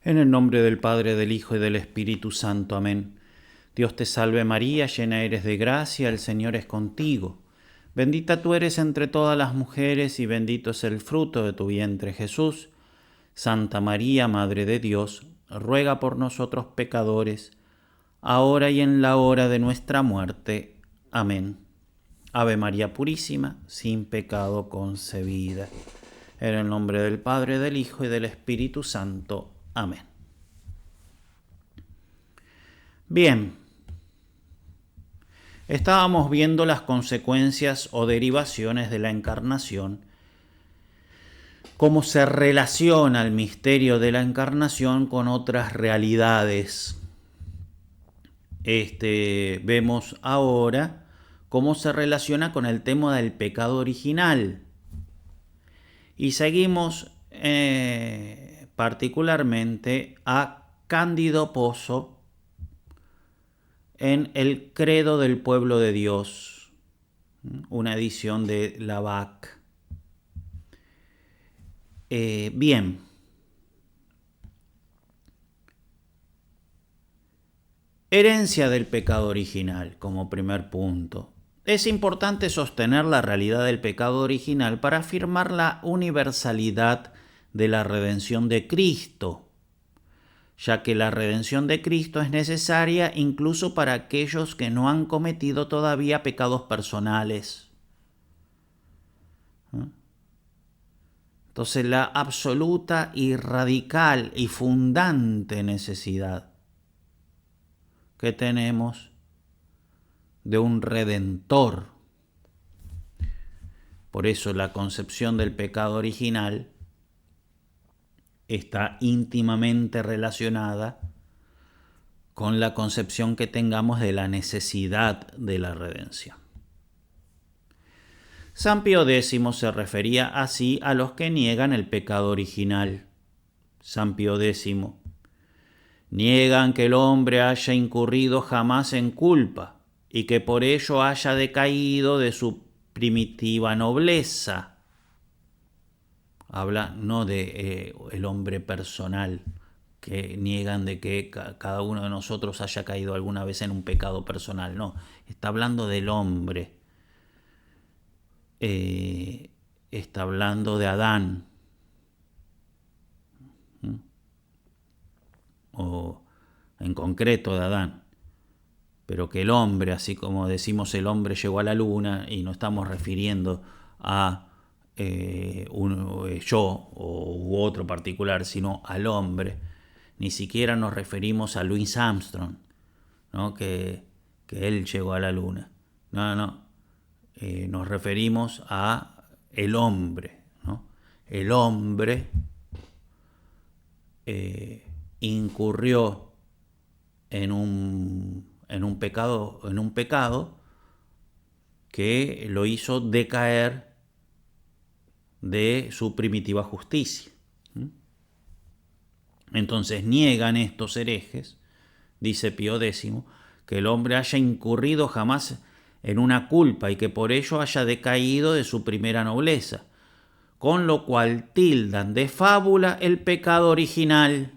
En el nombre del Padre, del Hijo y del Espíritu Santo. Amén. Dios te salve María, llena eres de gracia, el Señor es contigo. Bendita tú eres entre todas las mujeres y bendito es el fruto de tu vientre Jesús. Santa María, Madre de Dios, ruega por nosotros pecadores, ahora y en la hora de nuestra muerte. Amén. Ave María Purísima, sin pecado concebida. En el nombre del Padre, del Hijo y del Espíritu Santo. Amén. Bien, estábamos viendo las consecuencias o derivaciones de la encarnación, cómo se relaciona el misterio de la encarnación con otras realidades. Vemos ahora cómo se relaciona con el tema del pecado original. Y seguimos particularmente a Cándido Pozo en El Credo del Pueblo de Dios, una edición de Lavac. Bien, herencia del pecado original como primer punto. Es importante sostener la realidad del pecado original para afirmar la universalidad de la redención de Cristo, ya que la redención de Cristo es necesaria incluso para aquellos que no han cometido todavía pecados personales. Entonces, la absoluta y radical y fundante necesidad que tenemos de un redentor. Por eso la concepción del pecado original está íntimamente relacionada con la concepción que tengamos de la necesidad de la redención. San Pío X se refería así a los que niegan el pecado original. San Pío X: niegan que el hombre haya incurrido jamás en culpa y que por ello haya decaído de su primitiva nobleza. Habla no de el hombre personal, que niegan de que cada uno de nosotros haya caído alguna vez en un pecado personal. No, está hablando del hombre. Está hablando de Adán. O en concreto de Adán. Pero que el hombre, así como decimos el hombre llegó a la luna, y no estamos refiriendo a yo u otro particular, sino al hombre. Ni siquiera nos referimos a Louis Armstrong, ¿no? que él llegó a la luna. No. Nos referimos a el hombre, ¿no? El hombre incurrió en un pecado que lo hizo decaer de su primitiva justicia. Entonces niegan estos herejes, dice Pío X, que el hombre haya incurrido jamás en una culpa y que por ello haya decaído de su primera nobleza, con lo cual tildan de fábula el pecado original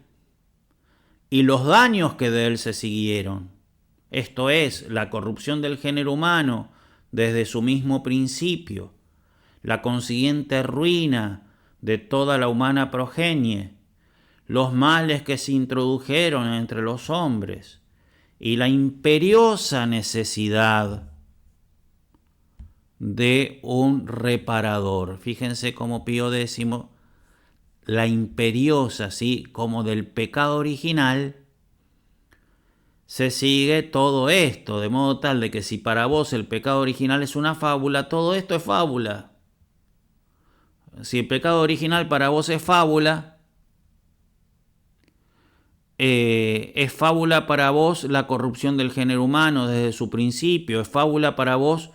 y los daños que de él se siguieron. Esto es, la corrupción del género humano desde su mismo principio, la consiguiente ruina de toda la humana progenie, los males que se introdujeron entre los hombres y la imperiosa necesidad de un reparador. Fíjense cómo Pío X, la imperiosa, ¿sí? Como del pecado original, se sigue todo esto, de modo tal de que si para vos el pecado original es una fábula, todo esto es fábula. Si el pecado original para vos es fábula para vos la corrupción del género humano desde su principio, es fábula para vos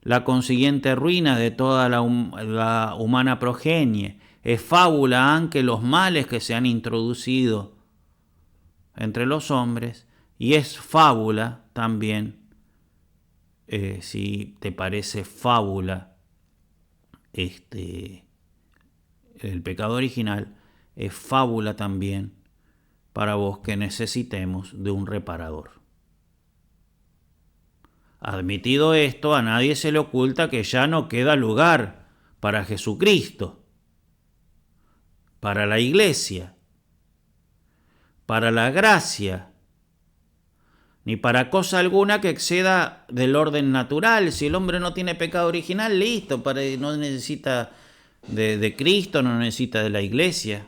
la consiguiente ruina de toda la humana progenie, es fábula aunque los males que se han introducido entre los hombres, y es fábula también, si te parece fábula el pecado original, es fábula también para vos que necesitemos de un reparador. Admitido esto, a nadie se le oculta que ya no queda lugar para Jesucristo, para la Iglesia, para la gracia, ni para cosa alguna que exceda del orden natural. Si el hombre no tiene pecado original, listo, no necesita de Cristo, no necesita de la Iglesia,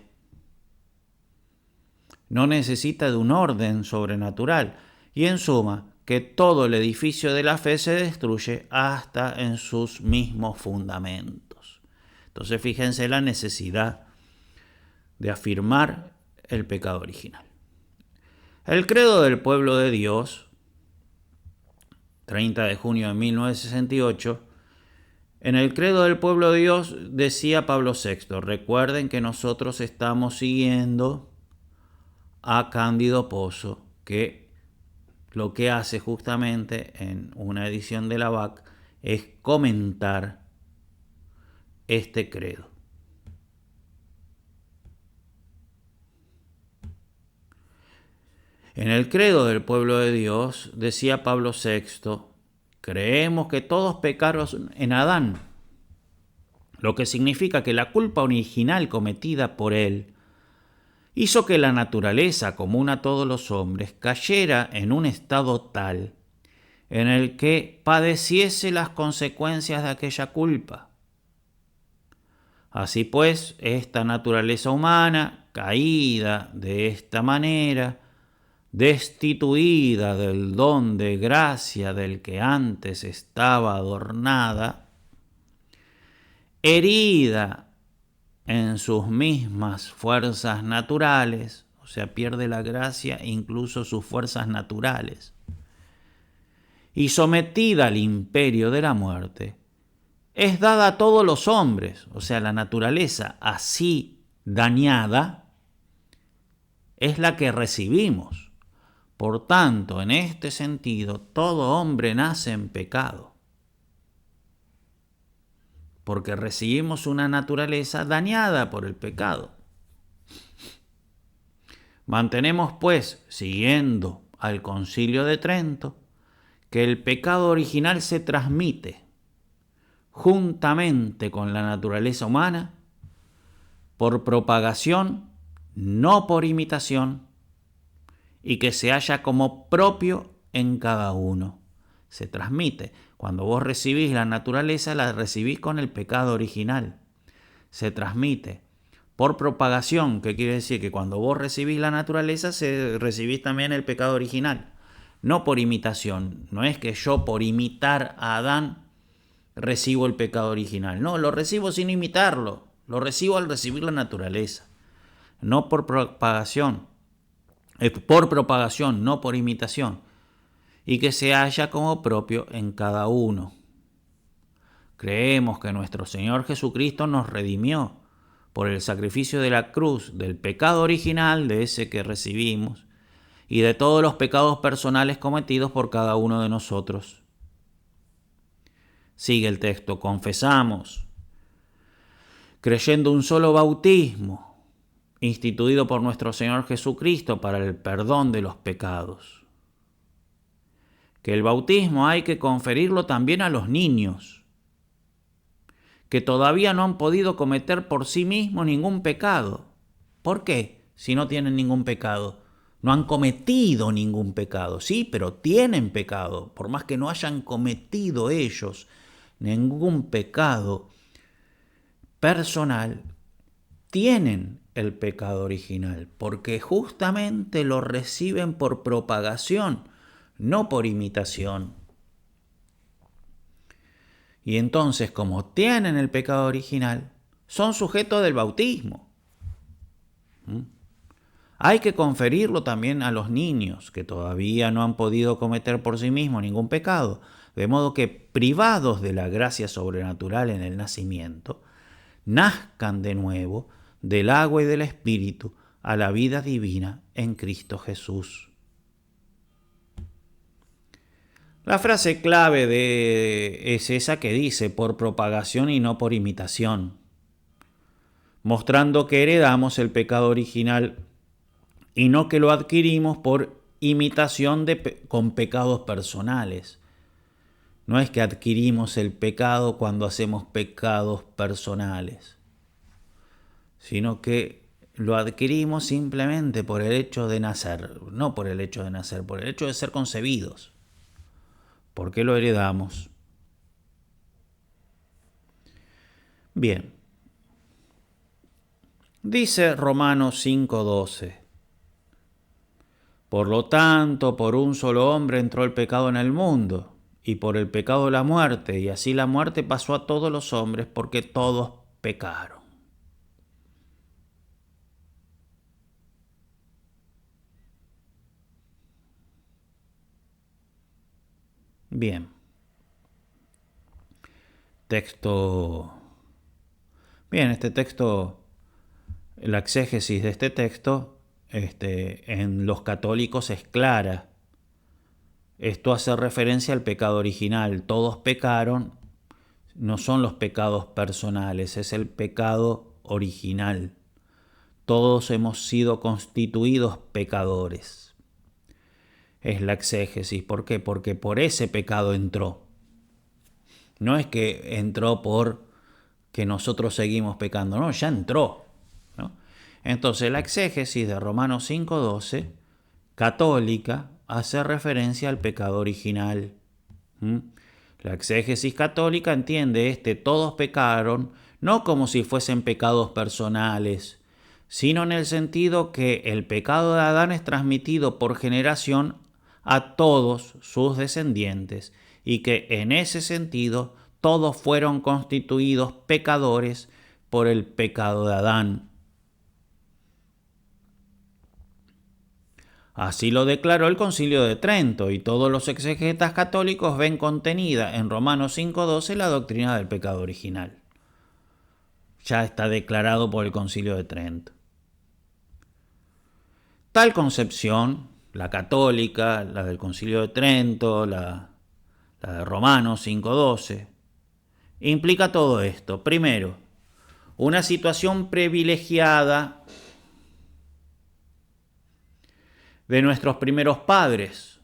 no necesita de un orden sobrenatural. Y en suma, que todo el edificio de la fe se destruye hasta en sus mismos fundamentos. Entonces fíjense la necesidad de afirmar el pecado original. El credo del pueblo de Dios, 30 de junio de 1968, en el credo del pueblo de Dios decía Pablo VI, recuerden que nosotros estamos siguiendo a Cándido Pozo, que lo que hace justamente en una edición de la BAC es comentar este credo. En el credo del pueblo de Dios decía Pablo VI, creemos que todos pecaron en Adán, lo que significa que la culpa original cometida por él hizo que la naturaleza común a todos los hombres cayera en un estado tal en el que padeciese las consecuencias de aquella culpa. Así pues, esta naturaleza humana, caída de esta manera, destituida del don de gracia del que antes estaba adornada, herida en sus mismas fuerzas naturales, o sea, pierde la gracia e incluso sus fuerzas naturales, y sometida al imperio de la muerte, es dada a todos los hombres, o sea, la naturaleza así dañada es la que recibimos. Por tanto, en este sentido, todo hombre nace en pecado, porque recibimos una naturaleza dañada por el pecado. Mantenemos, pues, siguiendo al Concilio de Trento, que el pecado original se transmite juntamente con la naturaleza humana por propagación, no por imitación, y que se halla como propio en cada uno. Se transmite. Cuando vos recibís la naturaleza, la recibís con el pecado original. Se transmite por propagación, que quiere decir que cuando vos recibís la naturaleza, recibís también el pecado original. No por imitación. No es que yo por imitar a Adán recibo el pecado original. No, lo recibo sin imitarlo. Lo recibo al recibir la naturaleza. No por propagación. Por propagación, no por imitación, y que se halla como propio en cada uno. Creemos que nuestro Señor Jesucristo nos redimió por el sacrificio de la cruz del pecado original, de ese que recibimos, y de todos los pecados personales cometidos por cada uno de nosotros. Sigue el texto, confesamos, creyendo un solo bautismo, instituido por nuestro Señor Jesucristo para el perdón de los pecados. Que el bautismo hay que conferirlo también a los niños, que todavía no han podido cometer por sí mismos ningún pecado. ¿Por qué? Si no tienen ningún pecado. No han cometido ningún pecado, sí, pero tienen pecado, por más que no hayan cometido ellos ningún pecado personal, tienen el pecado original, porque justamente lo reciben por propagación, no por imitación. Y entonces, como tienen el pecado original, son sujetos del bautismo. Hay que conferirlo también a los niños, que todavía no han podido cometer por sí mismos ningún pecado, de modo que, privados de la gracia sobrenatural en el nacimiento, nazcan de nuevo del agua y del Espíritu a la vida divina en Cristo Jesús. La frase clave es esa que dice por propagación y no por imitación, mostrando que heredamos el pecado original y no que lo adquirimos por imitación con pecados personales. No es que adquirimos el pecado cuando hacemos pecados personales, sino que lo adquirimos simplemente por el hecho de nacer, no por el hecho de nacer, por el hecho de ser concebidos. ¿Por qué lo heredamos? Bien. Dice Romanos 5:12. Por lo tanto, por un solo hombre entró el pecado en el mundo, y por el pecado la muerte, y así la muerte pasó a todos los hombres porque todos pecaron. Bien. Texto. Bien, este texto, la exégesis de este texto, en los católicos es clara. Esto hace referencia al pecado original. Todos pecaron, no son los pecados personales, es el pecado original. Todos hemos sido constituidos pecadores. Es la exégesis. ¿Por qué? Porque por ese pecado entró. No es que entró por que nosotros seguimos pecando, no, ya entró, ¿no? Entonces la exégesis de Romanos 5:12, católica, hace referencia al pecado original. La exégesis católica entiende todos pecaron, no como si fuesen pecados personales, sino en el sentido que el pecado de Adán es transmitido por generación a todos sus descendientes y que en ese sentido todos fueron constituidos pecadores por el pecado de Adán. Así lo declaró el Concilio de Trento y todos los exegetas católicos ven contenida en Romanos 5:12 la doctrina del pecado original. Ya está declarado por el Concilio de Trento. Tal concepción, la católica, la del Concilio de Trento, la de Romanos 5:12, implica todo esto. Primero, una situación privilegiada de nuestros primeros padres,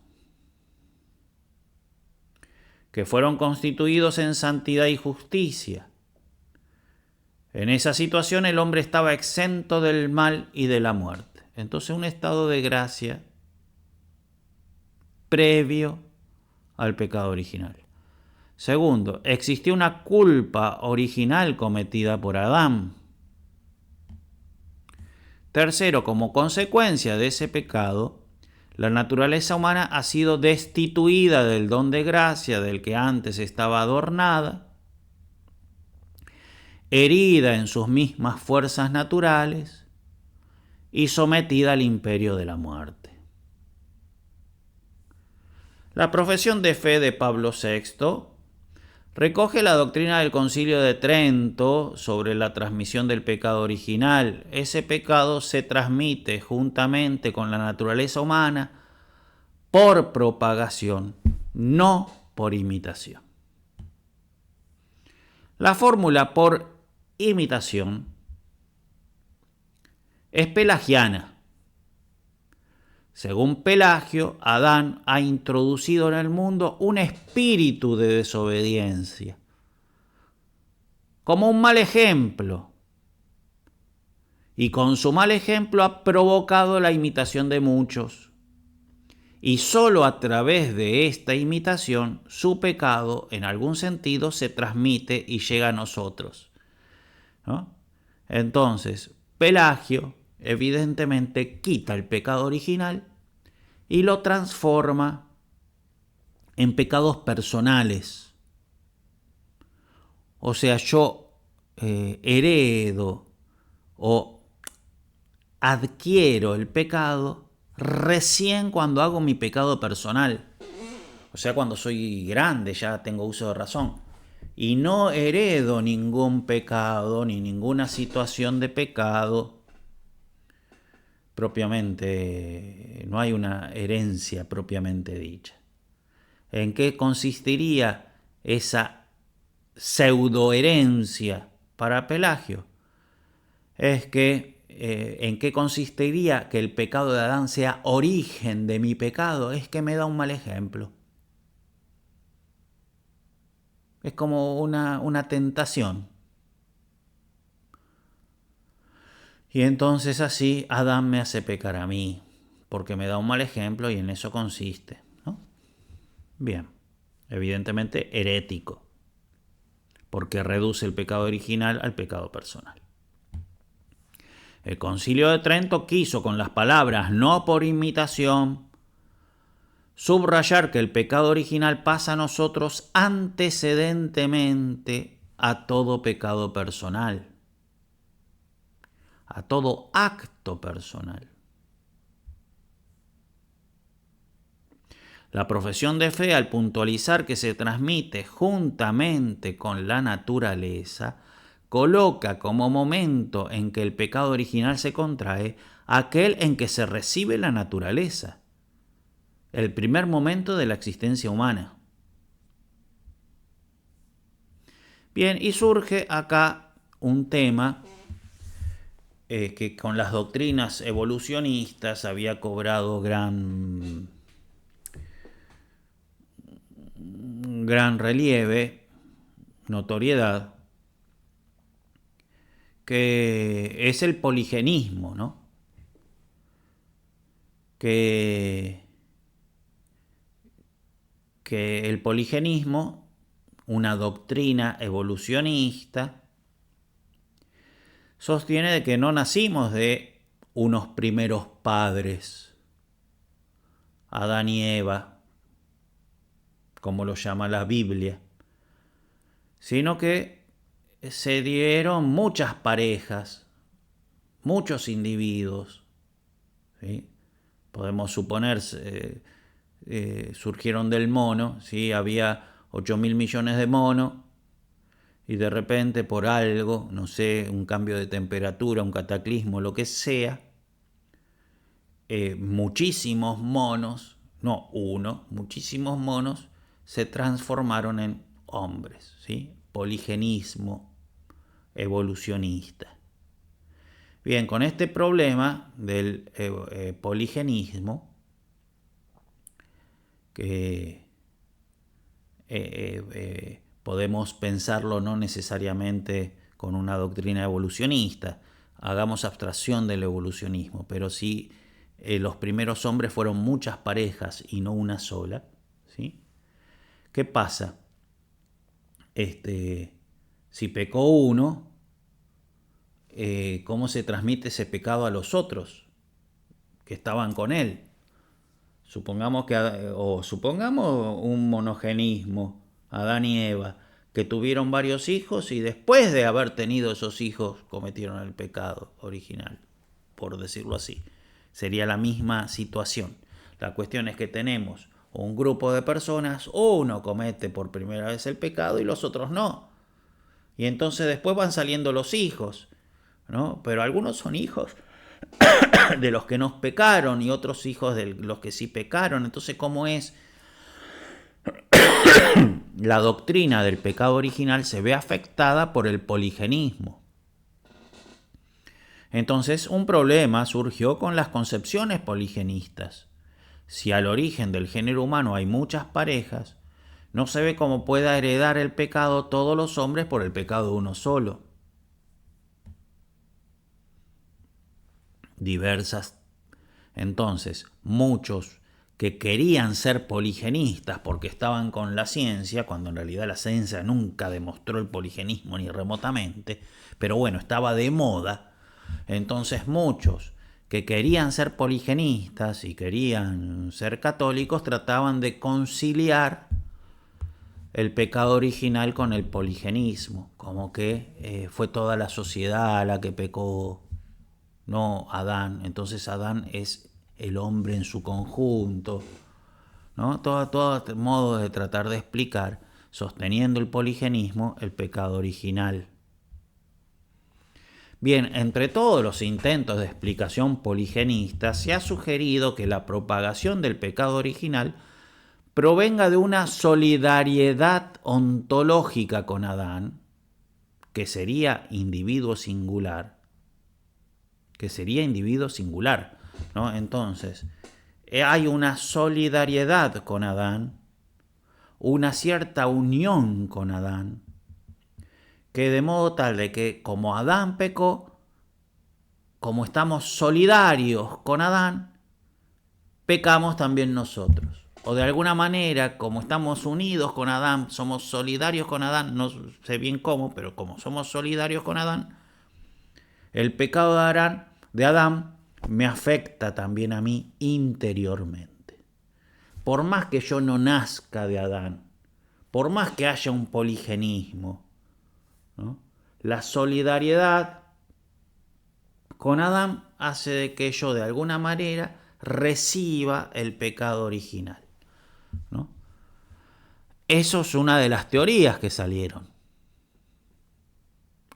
que fueron constituidos en santidad y justicia. En esa situación el hombre estaba exento del mal y de la muerte. Entonces un estado de gracia previo al pecado original. Segundo, existió una culpa original cometida por Adán. Tercero, como consecuencia de ese pecado, la naturaleza humana ha sido destituida del don de gracia del que antes estaba adornada, herida en sus mismas fuerzas naturales y sometida al imperio de la muerte. La profesión de fe de Pablo VI recoge la doctrina del Concilio de Trento sobre la transmisión del pecado original. Ese pecado se transmite juntamente con la naturaleza humana por propagación, no por imitación. La fórmula por imitación es pelagiana. Según Pelagio, Adán ha introducido en el mundo un espíritu de desobediencia, como un mal ejemplo, y con su mal ejemplo ha provocado la imitación de muchos, y solo a través de esta imitación su pecado en algún sentido se transmite y llega a nosotros, ¿no? Entonces, Pelagio evidentemente quita el pecado original y lo transforma en pecados personales. O sea, yo heredo o adquiero el pecado recién cuando hago mi pecado personal. O sea, cuando soy grande, ya tengo uso de razón. Y no heredo ningún pecado ni ninguna situación de pecado propiamente, no hay una herencia propiamente dicha. ¿En qué consistiría esa pseudoherencia para Pelagio? Es que ¿En qué consistiría que el pecado de Adán sea origen de mi pecado? Es que me da un mal ejemplo. Es como una tentación. Y entonces así Adán me hace pecar a mí, porque me da un mal ejemplo y en eso consiste, ¿no? Bien, evidentemente herético, porque reduce el pecado original al pecado personal. El Concilio de Trento quiso con las palabras no por imitación subrayar que el pecado original pasa a nosotros antecedentemente a todo pecado personal, a todo acto personal. La profesión de fe, al puntualizar que se transmite juntamente con la naturaleza, coloca como momento en que el pecado original se contrae aquel en que se recibe la naturaleza, el primer momento de la existencia humana. Bien, y surge acá un tema que con las doctrinas evolucionistas había cobrado gran relieve, notoriedad, que es el poligenismo, ¿no? Que el poligenismo, una doctrina evolucionista, sostiene de que no nacimos de unos primeros padres, Adán y Eva, como lo llama la Biblia, sino que se dieron muchas parejas, muchos individuos, ¿sí? Podemos suponer, surgieron del mono, ¿sí? Había 8.000 millones de monos y de repente por algo, no sé, un cambio de temperatura, un cataclismo, lo que sea, muchísimos monos, no uno, muchísimos monos se transformaron en hombres, ¿sí? Poligenismo evolucionista. Bien, con este problema del poligenismo, que podemos pensarlo no necesariamente con una doctrina evolucionista, hagamos abstracción del evolucionismo, pero sí los primeros hombres fueron muchas parejas y no una sola, ¿sí? ¿Qué pasa? Si pecó uno, ¿cómo se transmite ese pecado a los otros que estaban con él? Supongamos un monogenismo, Adán y Eva, que tuvieron varios hijos y después de haber tenido esos hijos cometieron el pecado original, por decirlo así. Sería la misma situación. La cuestión es que tenemos un grupo de personas, uno comete por primera vez el pecado y los otros no. Y entonces después van saliendo los hijos, ¿no? Pero algunos son hijos de los que no pecaron y otros hijos de los que sí pecaron. Entonces, ¿cómo es? La doctrina del pecado original se ve afectada por el poligenismo. Entonces, un problema surgió con las concepciones poligenistas. Si al origen del género humano hay muchas parejas, no se ve cómo pueda heredar el pecado todos los hombres por el pecado de uno solo. Diversas. Entonces, muchos que querían ser poligenistas porque estaban con la ciencia, cuando en realidad la ciencia nunca demostró el poligenismo ni remotamente, pero bueno, estaba de moda. Entonces muchos que querían ser poligenistas y querían ser católicos trataban de conciliar el pecado original con el poligenismo, como que fue toda la sociedad la que pecó, no Adán. Entonces Adán es el hombre en su conjunto, ¿no? Todo modo de tratar de explicar, sosteniendo el poligenismo, el pecado original. Bien, entre todos los intentos de explicación poligenista, se ha sugerido que la propagación del pecado original provenga de una solidariedad ontológica con Adán, que sería individuo singular, que sería individuo singular, ¿no? Entonces, hay una solidaridad con Adán, una cierta unión con Adán, que de modo tal de que como Adán pecó, como estamos solidarios con Adán, pecamos también nosotros. O de alguna manera, como estamos unidos con Adán, somos solidarios con Adán, no sé bien cómo, pero como somos solidarios con Adán, el pecado de Adán me afecta también a mí interiormente. Por más que yo no nazca de Adán, por más que haya un poligenismo, ¿no? La solidaridad con Adán hace de que yo de alguna manera reciba el pecado original, ¿no? Eso es una de las teorías que salieron.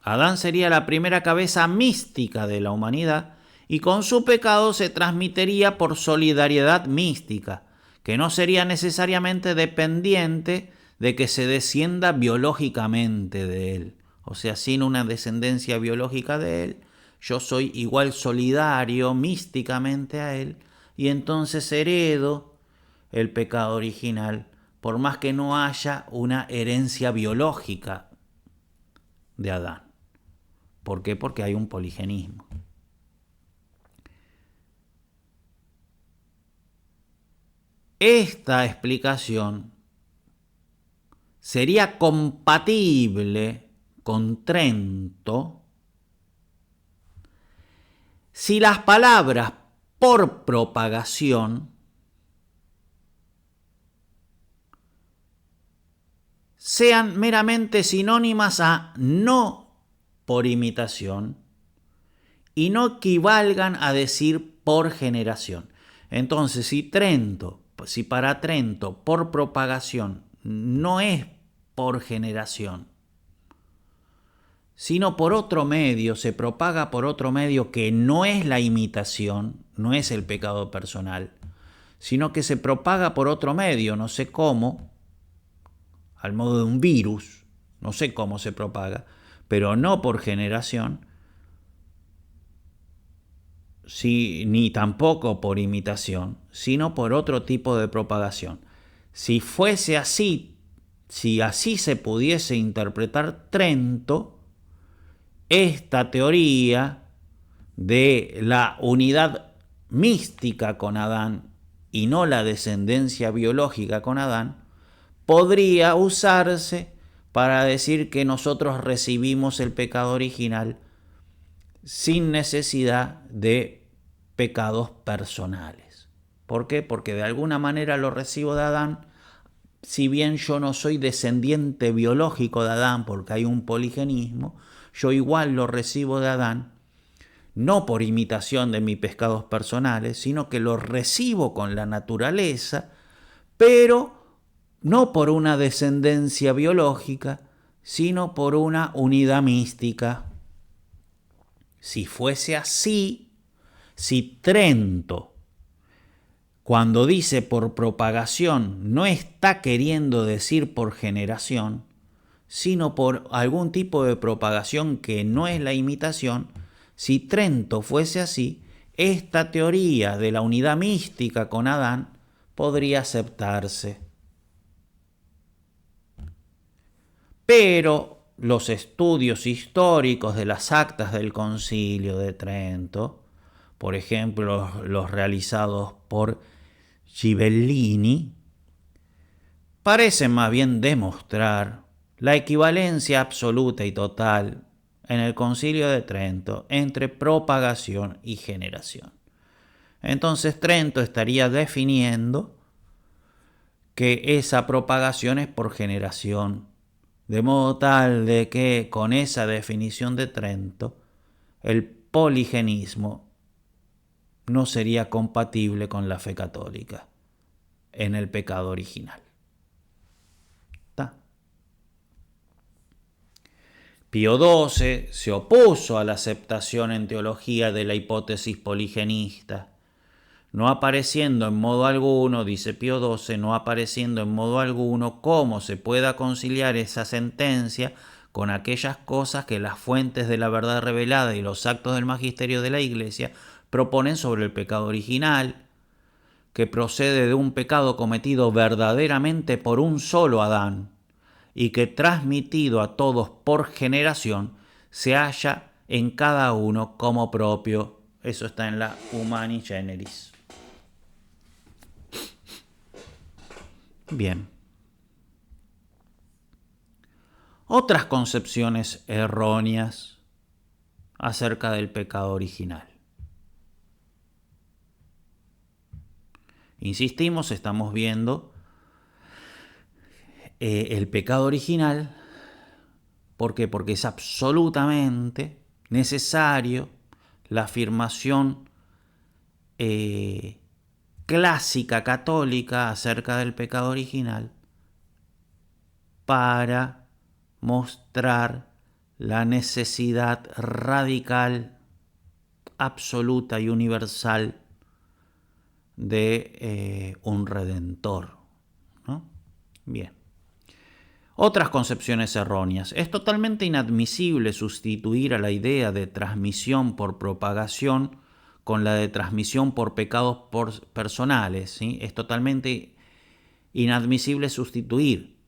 Adán sería la primera cabeza mística de la humanidad y con su pecado se transmitiría por solidaridad mística, que no sería necesariamente dependiente de que se descienda biológicamente de él. O sea, sin una descendencia biológica de él, yo soy igual solidario místicamente a él y entonces heredo el pecado original, por más que no haya una herencia biológica de Adán. ¿Por qué? Porque hay un poligenismo. Esta explicación sería compatible con Trento si las palabras por propagación sean meramente sinónimas a no por imitación y no equivalgan a decir por generación. Entonces, si para Trento por propagación no es por generación, sino por otro medio, se propaga por otro medio que no es la imitación, no es el pecado personal, sino que se propaga por otro medio, no sé cómo, al modo de un virus, no sé cómo se propaga, pero no por generación, ni tampoco por imitación, sino por otro tipo de propagación. Si fuese así, si así se pudiese interpretar Trento, esta teoría de la unidad mística con Adán y no la descendencia biológica con Adán, podría usarse para decir que nosotros recibimos el pecado original sin necesidad de pecados personales. ¿Por qué? Porque de alguna manera lo recibo de Adán, si bien yo no soy descendiente biológico de Adán porque hay un poligenismo, yo igual lo recibo de Adán, no por imitación de mis pecados personales, sino que lo recibo con la naturaleza, pero no por una descendencia biológica, sino por una unidad mística. Si fuese así, si Trento, cuando dice por propagación, no está queriendo decir por generación, sino por algún tipo de propagación que no es la imitación, si Trento fuese así, esta teoría de la unidad mística con Adán podría aceptarse. Pero los estudios históricos de las actas del Concilio de Trento, por ejemplo los realizados por Ghibellini, parecen más bien demostrar la equivalencia absoluta y total en el Concilio de Trento entre propagación y generación. Entonces Trento estaría definiendo que esa propagación es por generación, de modo tal de que con esa definición de Trento el poligenismo no sería compatible con la fe católica en el pecado original. Pío XII se opuso a la aceptación en teología de la hipótesis poligenista, no apareciendo en modo alguno, dice Pío XII, no apareciendo en modo alguno cómo se pueda conciliar esa sentencia con aquellas cosas que las fuentes de la verdad revelada y los actos del magisterio de la Iglesia proponen sobre el pecado original, que procede de un pecado cometido verdaderamente por un solo Adán y que transmitido a todos por generación se halla en cada uno como propio. Eso está en la Humani Generis. Bien. Otras concepciones erróneas acerca del pecado original. Insistimos, estamos viendo el pecado original. ¿Por qué? Porque es absolutamente necesario la afirmación clásica católica acerca del pecado original para mostrar la necesidad radical, absoluta y universal de un redentor, ¿no? Bien. Otras concepciones erróneas. Es totalmente inadmisible sustituir a la idea de transmisión por propagación con la de transmisión por pecados personales, ¿sí? Es totalmente inadmisible sustituir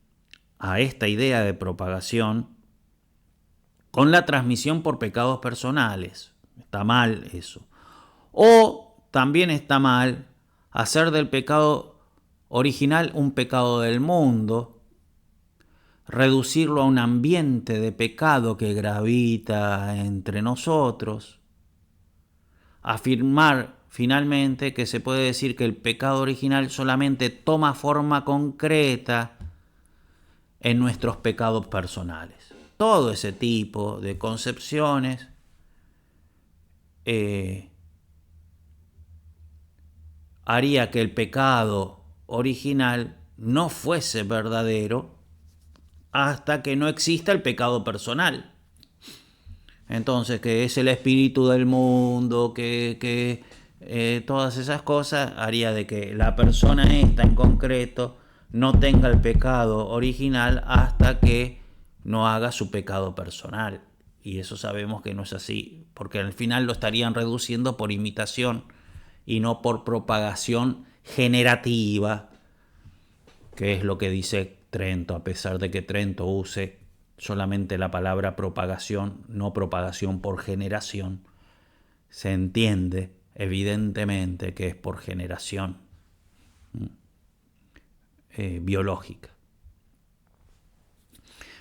a esta idea de propagación con la transmisión por pecados personales. Está mal eso. O también está mal hacer del pecado original un pecado del mundo, reducirlo a un ambiente de pecado que gravita entre nosotros, afirmar finalmente que se puede decir que el pecado original solamente toma forma concreta en nuestros pecados personales. Todo ese tipo de concepciones haría que el pecado original no fuese verdadero hasta que no exista el pecado personal. Entonces, que es el espíritu del mundo, que todas esas cosas haría de que la persona esta en concreto no tenga el pecado original hasta que no haga su pecado personal. Y eso sabemos que no es así, porque al final lo estarían reduciendo por imitación y no por propagación generativa, que es lo que dice Trento, a pesar de que Trento use solamente la palabra propagación, no propagación por generación. Se entiende evidentemente que es por generación biológica.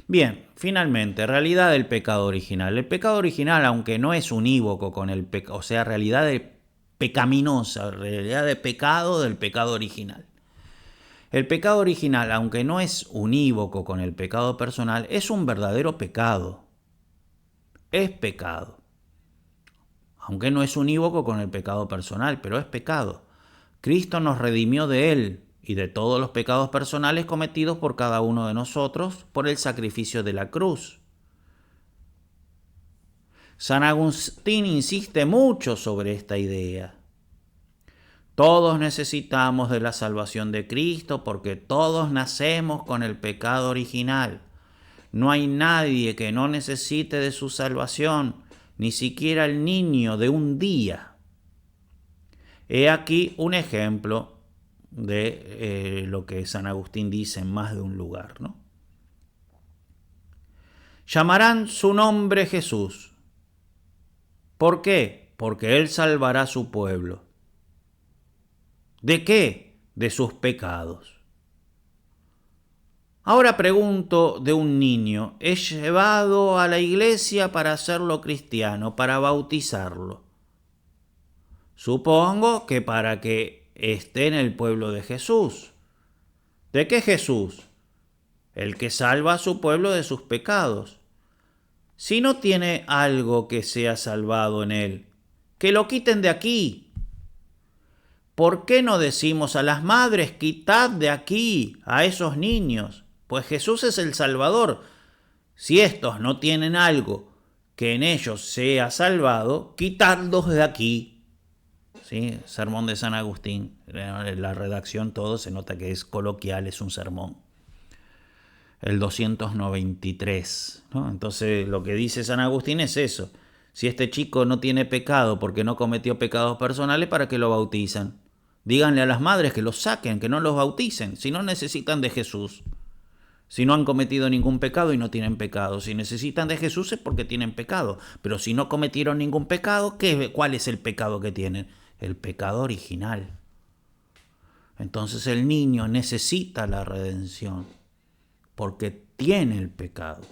Bien, finalmente, realidad del pecado original. El pecado original, aunque no es unívoco con el pecado, o sea, realidad de pecaminosa, realidad de pecado del pecado original. El pecado original, aunque no es unívoco con el pecado personal, es un verdadero pecado. Es pecado. Aunque no es unívoco con el pecado personal, pero es pecado. Cristo nos redimió de él y de todos los pecados personales cometidos por cada uno de nosotros por el sacrificio de la cruz. San Agustín insiste mucho sobre esta idea. Todos necesitamos de la salvación de Cristo porque todos nacemos con el pecado original. No hay nadie que no necesite de su salvación, ni siquiera el niño de un día. He aquí un ejemplo de lo que San Agustín dice en más de un lugar, ¿no? Llamarán su nombre Jesús. ¿Por qué? Porque Él salvará a su pueblo. ¿De qué? De sus pecados. Ahora pregunto de un niño, es llevado a la iglesia para hacerlo cristiano, para bautizarlo. Supongo que para que esté en el pueblo de Jesús. ¿De qué Jesús? El que salva a su pueblo de sus pecados. Si no tiene algo que sea salvado en él, que lo quiten de aquí. ¿Por qué no decimos a las madres, quitad de aquí a esos niños? Pues Jesús es el Salvador. Si estos no tienen algo que en ellos sea salvado, quitadlos de aquí. ¿Sí? Sermón de San Agustín. La redacción todo se nota que es coloquial, es un sermón. el 293, ¿no? Entonces lo que dice San Agustín es eso. Si este chico no tiene pecado porque no cometió pecados personales, ¿para qué lo bautizan? Díganle a las madres que los saquen, que no los bauticen, si no necesitan de Jesús. Si no han cometido ningún pecado y no tienen pecado. Si necesitan de Jesús es porque tienen pecado. Pero si no cometieron ningún pecado, ¿cuál es el pecado que tienen? El pecado original. Entonces el niño necesita la redención porque tiene el pecado.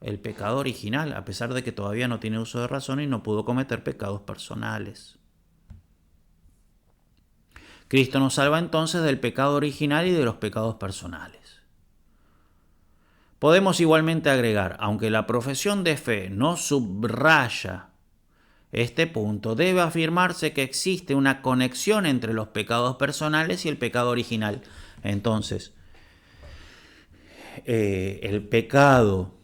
El pecado original, a pesar de que todavía no tiene uso de razón y no pudo cometer pecados personales. Cristo nos salva entonces del pecado original y de los pecados personales. Podemos igualmente agregar, aunque la profesión de fe no subraya este punto, debe afirmarse que existe una conexión entre los pecados personales y el pecado original. Entonces, el pecado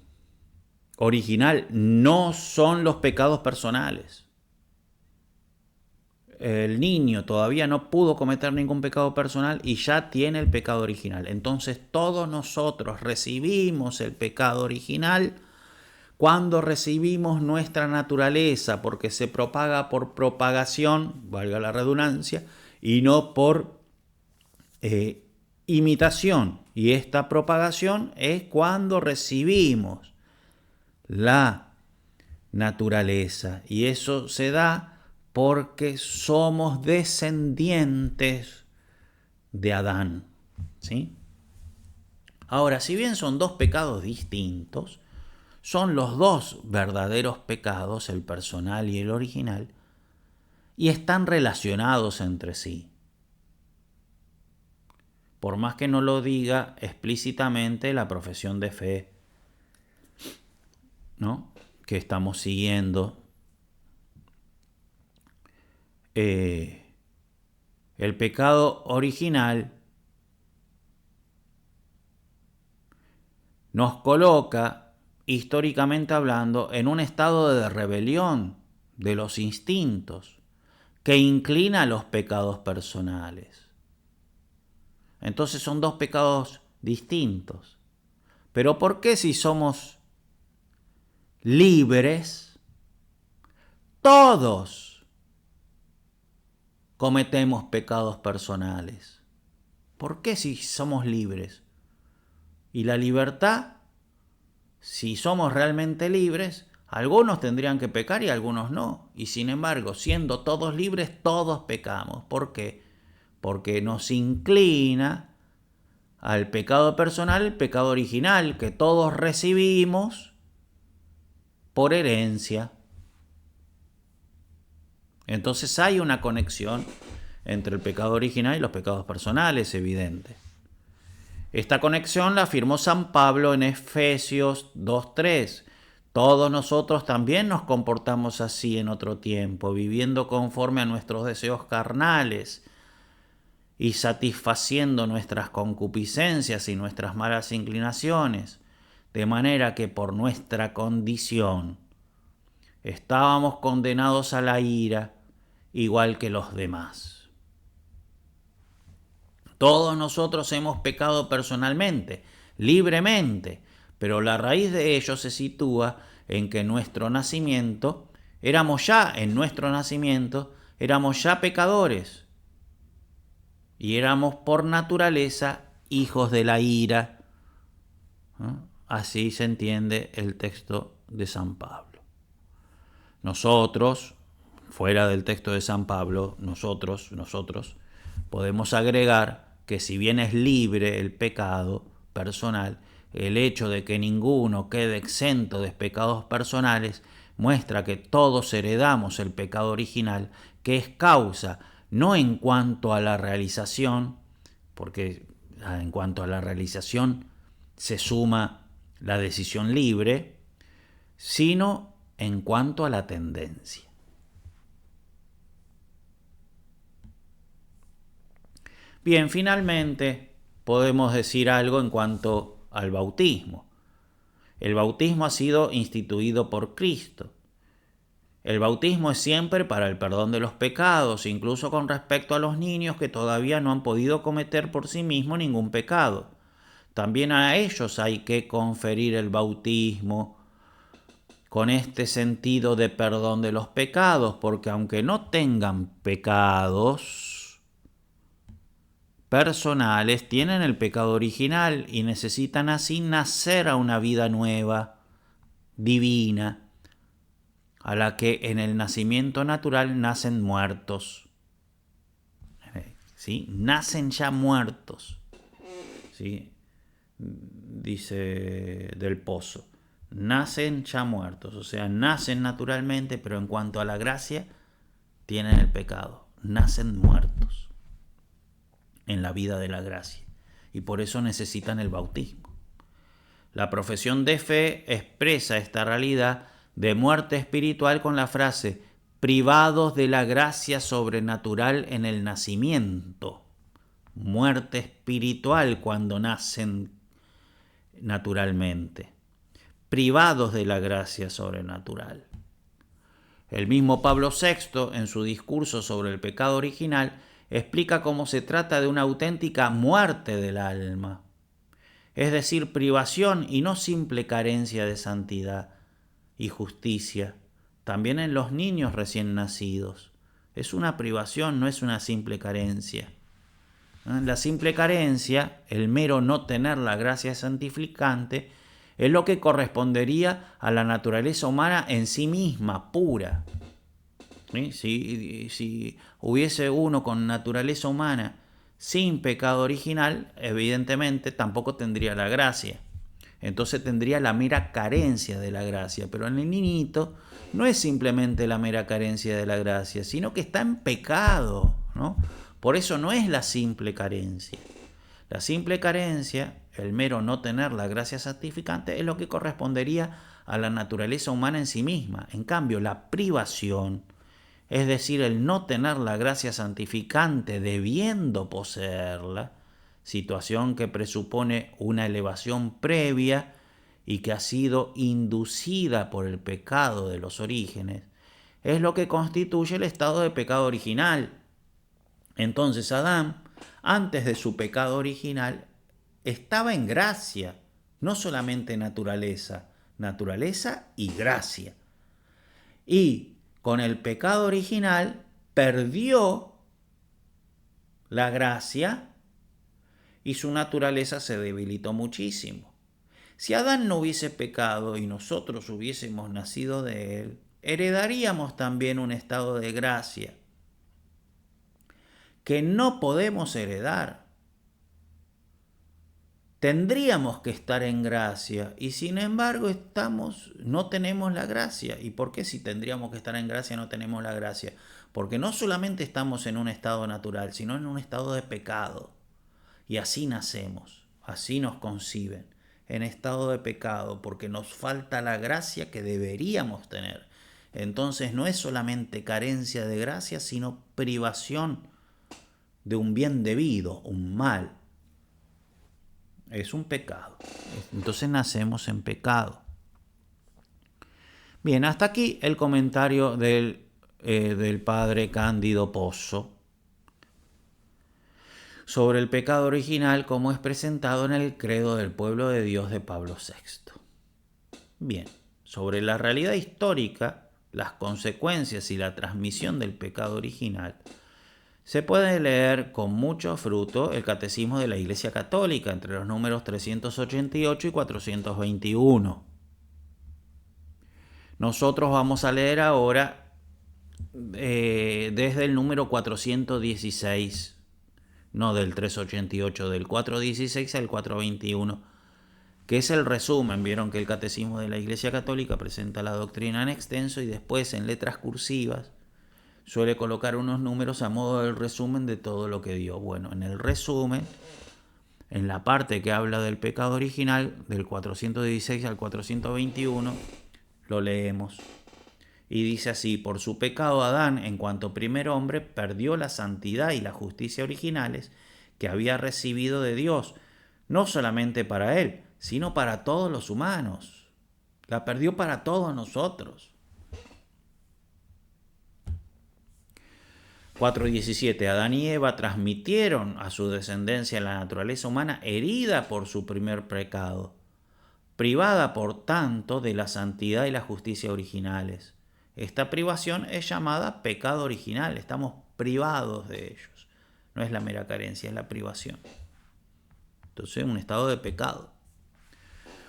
original no son los pecados personales. El niño todavía no pudo cometer ningún pecado personal y ya tiene el pecado original. Entonces todos nosotros recibimos el pecado original cuando recibimos nuestra naturaleza, porque se propaga por propagación, valga la redundancia, y no por imitación. Y esta propagación es cuando recibimos la naturaleza. Y eso se da porque somos descendientes de Adán, ¿sí? Ahora, si bien son dos pecados distintos, son los dos verdaderos pecados, el personal y el original, y están relacionados entre sí. Por más que no lo diga explícitamente la profesión de fe, ¿no?, que estamos siguiendo, el pecado original nos coloca, históricamente hablando, en un estado de rebelión de los instintos que inclina a los pecados personales. Entonces son dos pecados distintos. Pero ¿por qué si somos libres, todos cometemos pecados personales? ¿Por qué si somos libres? Y la libertad, si somos realmente libres, algunos tendrían que pecar y algunos no. Y sin embargo, siendo todos libres, todos pecamos. ¿Por qué? Porque nos inclina al pecado personal, el pecado original, que todos recibimos por herencia. Entonces hay una conexión entre el pecado original y los pecados personales, evidente. Esta conexión la afirmó San Pablo en Efesios 2:3. Todos nosotros también nos comportamos así en otro tiempo, viviendo conforme a nuestros deseos carnales y satisfaciendo nuestras concupiscencias y nuestras malas inclinaciones, de manera que por nuestra condición estábamos condenados a la ira, igual que los demás. Todos nosotros hemos pecado personalmente, libremente, pero la raíz de ello se sitúa en que en nuestro nacimiento éramos ya pecadores y éramos por naturaleza hijos de la ira, ¿no? Así se entiende el texto de San Pablo. Nosotros, fuera del texto de San Pablo, nosotros podemos agregar que si bien es libre el pecado personal, el hecho de que ninguno quede exento de pecados personales muestra que todos heredamos el pecado original, que es causa no en cuanto a la realización, porque en cuanto a la realización se suma la decisión libre, sino en cuanto a la tendencia. Bien, finalmente podemos decir algo en cuanto al bautismo. El bautismo ha sido instituido por Cristo. El bautismo es siempre para el perdón de los pecados, incluso con respecto a los niños que todavía no han podido cometer por sí mismos ningún pecado. también a ellos hay que conferir el bautismo con este sentido de perdón de los pecados, porque aunque no tengan pecados personales, tienen el pecado original y necesitan así nacer a una vida nueva, divina, a la que en el nacimiento natural nacen muertos. ¿Sí? Nacen ya muertos. ¿Sí? Dice Del Pozo. Nacen ya muertos, o sea, nacen naturalmente, pero en cuanto a la gracia, tienen el pecado. Nacen muertos en la vida de la gracia. Y por eso necesitan el bautismo. La profesión de fe expresa esta realidad de muerte espiritual con la frase: privados de la gracia sobrenatural en el nacimiento. Muerte espiritual cuando nacen naturalmente. Privados de la gracia sobrenatural. El mismo Pablo VI, en su discurso sobre el pecado original, explica cómo se trata de una auténtica muerte del alma, es decir, privación y no simple carencia de santidad y justicia, también en los niños recién nacidos. Es una privación, no es una simple carencia. La simple carencia, el mero no tener la gracia santificante, es lo que correspondería a la naturaleza humana en sí misma, pura. ¿Sí? Si hubiese uno con naturaleza humana sin pecado original, evidentemente tampoco tendría la gracia. Entonces tendría la mera carencia de la gracia. Pero en el niñito no es simplemente la mera carencia de la gracia, sino que está en pecado, ¿no? Por eso no es la simple carencia. La simple carencia, el mero no tener la gracia santificante, es lo que correspondería a la naturaleza humana en sí misma. En cambio, la privación, es decir, el no tener la gracia santificante debiendo poseerla, situación que presupone una elevación previa y que ha sido inducida por el pecado de los orígenes, es lo que constituye el estado de pecado original. Entonces Adán, antes de su pecado original, estaba en gracia, no solamente naturaleza y gracia. Y con el pecado original perdió la gracia y su naturaleza se debilitó muchísimo. Si Adán no hubiese pecado y nosotros hubiésemos nacido de él, heredaríamos también un estado de gracia que no podemos heredar. Tendríamos que estar en gracia y sin embargo no tenemos la gracia. ¿Y por qué si tendríamos que estar en gracia no tenemos la gracia? Porque no solamente estamos en un estado natural, sino en un estado de pecado. Y así nacemos, así nos conciben, en estado de pecado, porque nos falta la gracia que deberíamos tener. Entonces no es solamente carencia de gracia, sino privación de un bien debido, un mal. Es un pecado. Entonces nacemos en pecado. Bien, hasta aquí el comentario del padre Cándido Pozo sobre el pecado original como es presentado en el Credo del Pueblo de Dios de Pablo VI. Bien, sobre la realidad histórica, las consecuencias y la transmisión del pecado original, se puede leer con mucho fruto el Catecismo de la Iglesia Católica entre los números 388 y 421. Nosotros vamos a leer ahora desde el número 416, no del 388, del 416 al 421, que es el resumen. Vieron que el Catecismo de la Iglesia Católica presenta la doctrina en extenso y después en letras cursivas suele colocar unos números a modo del resumen de todo lo que dio. Bueno, en el resumen, en la parte que habla del pecado original, del 416 al 421, lo leemos. Y dice así: por su pecado Adán, en cuanto primer hombre, perdió la santidad y la justicia originales que había recibido de Dios, no solamente para él, sino para todos los humanos. La perdió para todos nosotros. 4.17. Adán y Eva transmitieron a su descendencia la naturaleza humana herida por su primer pecado, privada por tanto de la santidad y la justicia originales. Esta privación es llamada pecado original, estamos privados de ellos. No es la mera carencia, es la privación. Entonces, un estado de pecado.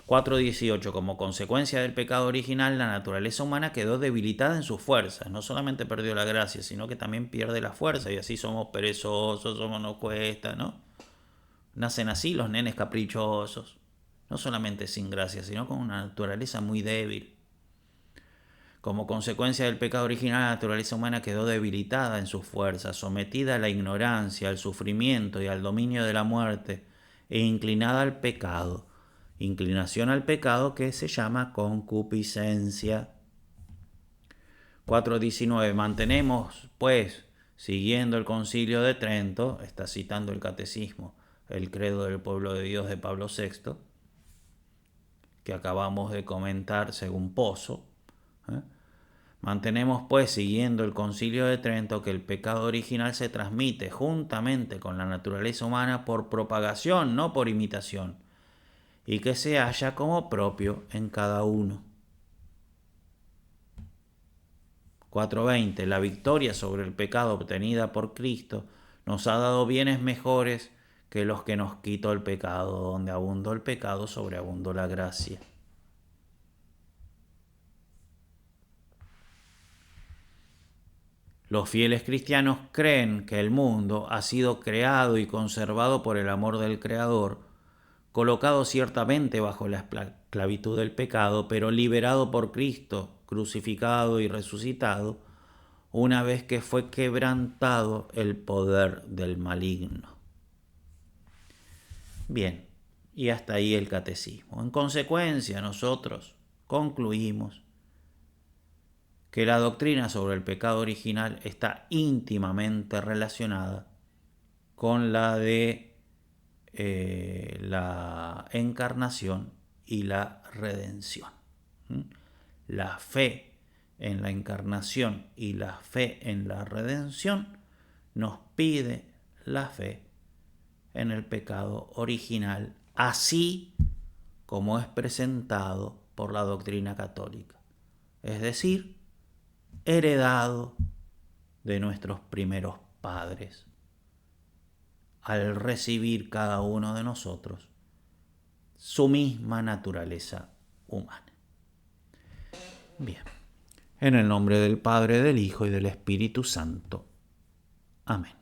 4.18. Como consecuencia del pecado original, la naturaleza humana quedó debilitada en sus fuerzas. No solamente perdió la gracia, sino que también pierde la fuerza. Y así somos perezosos, nos cuesta, ¿no? Nacen así los nenes caprichosos. No solamente sin gracia, sino con una naturaleza muy débil. Como consecuencia del pecado original, la naturaleza humana quedó debilitada en sus fuerzas, sometida a la ignorancia, al sufrimiento y al dominio de la muerte, e inclinada al pecado. Inclinación al pecado que se llama concupiscencia. 4.19. Mantenemos, pues, siguiendo el Concilio de Trento, está citando el Catecismo, el Credo del Pueblo de Dios de Pablo VI, que acabamos de comentar según Pozo. Mantenemos, pues, siguiendo el Concilio de Trento, que el pecado original se transmite juntamente con la naturaleza humana por propagación, no por imitación, y que se halla como propio en cada uno. 4.20. La victoria sobre el pecado obtenida por Cristo nos ha dado bienes mejores que los que nos quitó el pecado. Donde abundó el pecado, sobreabundó la gracia. Los fieles cristianos creen que el mundo ha sido creado y conservado por el amor del Creador, colocado ciertamente bajo la esclavitud del pecado, pero liberado por Cristo, crucificado y resucitado, una vez que fue quebrantado el poder del maligno. Bien, y hasta ahí el catecismo. En consecuencia, nosotros concluimos que la doctrina sobre el pecado original está íntimamente relacionada con la de la encarnación y la redención. La fe en la encarnación y la fe en la redención nos pide la fe en el pecado original, así como es presentado por la doctrina católica, es decir, heredado de nuestros primeros padres, al recibir cada uno de nosotros su misma naturaleza humana. Bien, en el nombre del Padre, del Hijo y del Espíritu Santo. Amén.